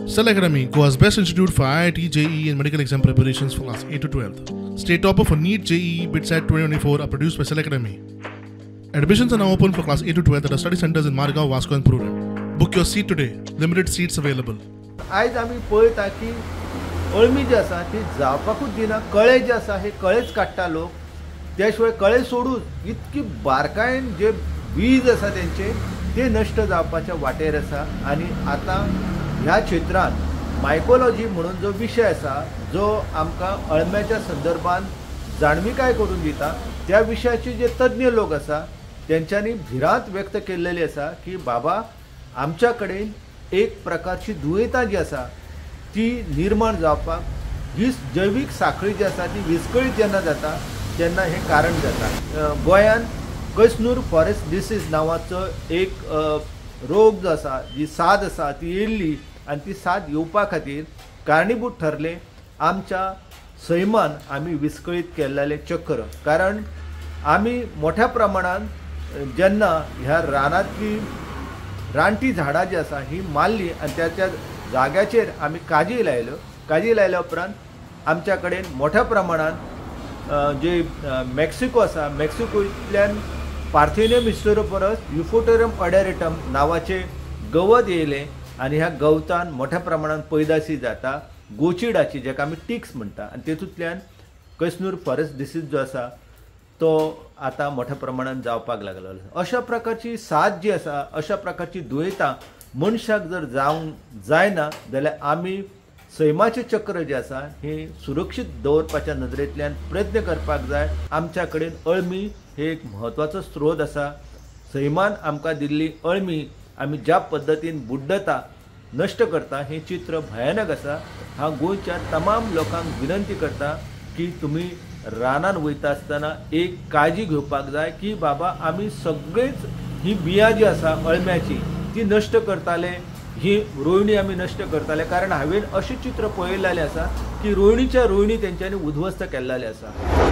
Cell Academy, Goa's best institute for IIT, JEE and medical exam preparations for class 8 to 12th. State topper for NEET, JEE, BITSAT 2024 are produced by Cell Academy. Admissions are now open for class 8 to 12th at our study centers in Margao, Vasco and Purem. Book your seat today. Limited seats available. आज आम्ही पळयता की अळमी जी आसा ती जावपाकूच दिना. कळे जे आसा हे कळेच काडटा लोक. त्या शिवाय कळे सोडून इतकी बारकायेन जे बीज आसा तेंचे ते नष्ट जावपाच्या वाटेर आसा. आनी आतां ह्या क्षेत्रांत मायकोलॉजी म्हणून जो विशय आसा जो आमकां अळम्याच्या संदर्भात जाणविकाय करून दिता त्या विशयाचे जे तज्ञ लोक आसा तेंच्यांनी भिरांत व्यक्त केल्लेली आसा की बाबा आमच्या कडेन एक प्रकारची दुयेंतां जी आसा ती निर्माण जावपाक ही जैवीक साखळी जी आसा ती विस्कळीत जेन्ना जाता तेन्ना हे कारण जाता. गोंयांत कैस्नूर फॉरेस्ट डिसीज नांवाचो एक रोग जो आसा जी साद आसा ती येयल्ली आनी ती साद येवपा खातीर कारणीभूत ठरले आमच्या सैमान आमी विस्कळीत केल्लेले चक्र. कारण आमी मोठ्या प्रमाणात जेन्ना ह्या रानांतली रानटी झाडां जी आसा ही मारली आनी त्याच्या जाग्याचेर आमी काजी लायल्या उपरांत आमच्या कडेन मोठ्या प्रमाणात जे मेक्सिको आसा मेक्सिकोंतल्यान पार्थेनियम हिस्टेरोपोरस युफोटोरियम ऑडेरेटम नांवाचे गवत येयलें आनी ह्या गवतान मोठ्या प्रमाणात पैदाशी जाता गोचिडाची जेका आमी टिक्स म्हणटा आनी तेतूंतल्यान कैस्नूर फॉरेस्ट डिसीज जो आसा तो आतां मोठ्या प्रमाणात जावपाक लागलो. अशा प्रकारची साद जी आसा अशा प्रकारची दुयेंतां मनशाक जर जावंक जायना जाल्यार आमी सैमाचें चक्र जें आसा हें सुरक्षीत दवरपाच्या नदरेंतल्यान प्रयत्न करपाक जाय. आमच्या कडेन अळमी हे एक म्हत्वाचो स्त्रोत आसा. सैमान आमकां दिल्ली अळमी आमी ज्या पद्दतीन बुड्डता नष्ट करता हें चित्र भयानक आसा. हांव गोंयच्या तमाम लोकांक विनंती करता की तुमी रानान वयता आसतना एक काळजी घेवपाक जाय की बाबा आमी सगळीच ही बियां जी आसा अळम्याची ती नष्ट करताले, ही रोयणी आमी नष्ट करताले. कारण हांवें अशें चित्र पळयल्लें आसा की रोयणीच्या रोयणी तेंच्यांनी उध्वस्त केल्लेले आसा.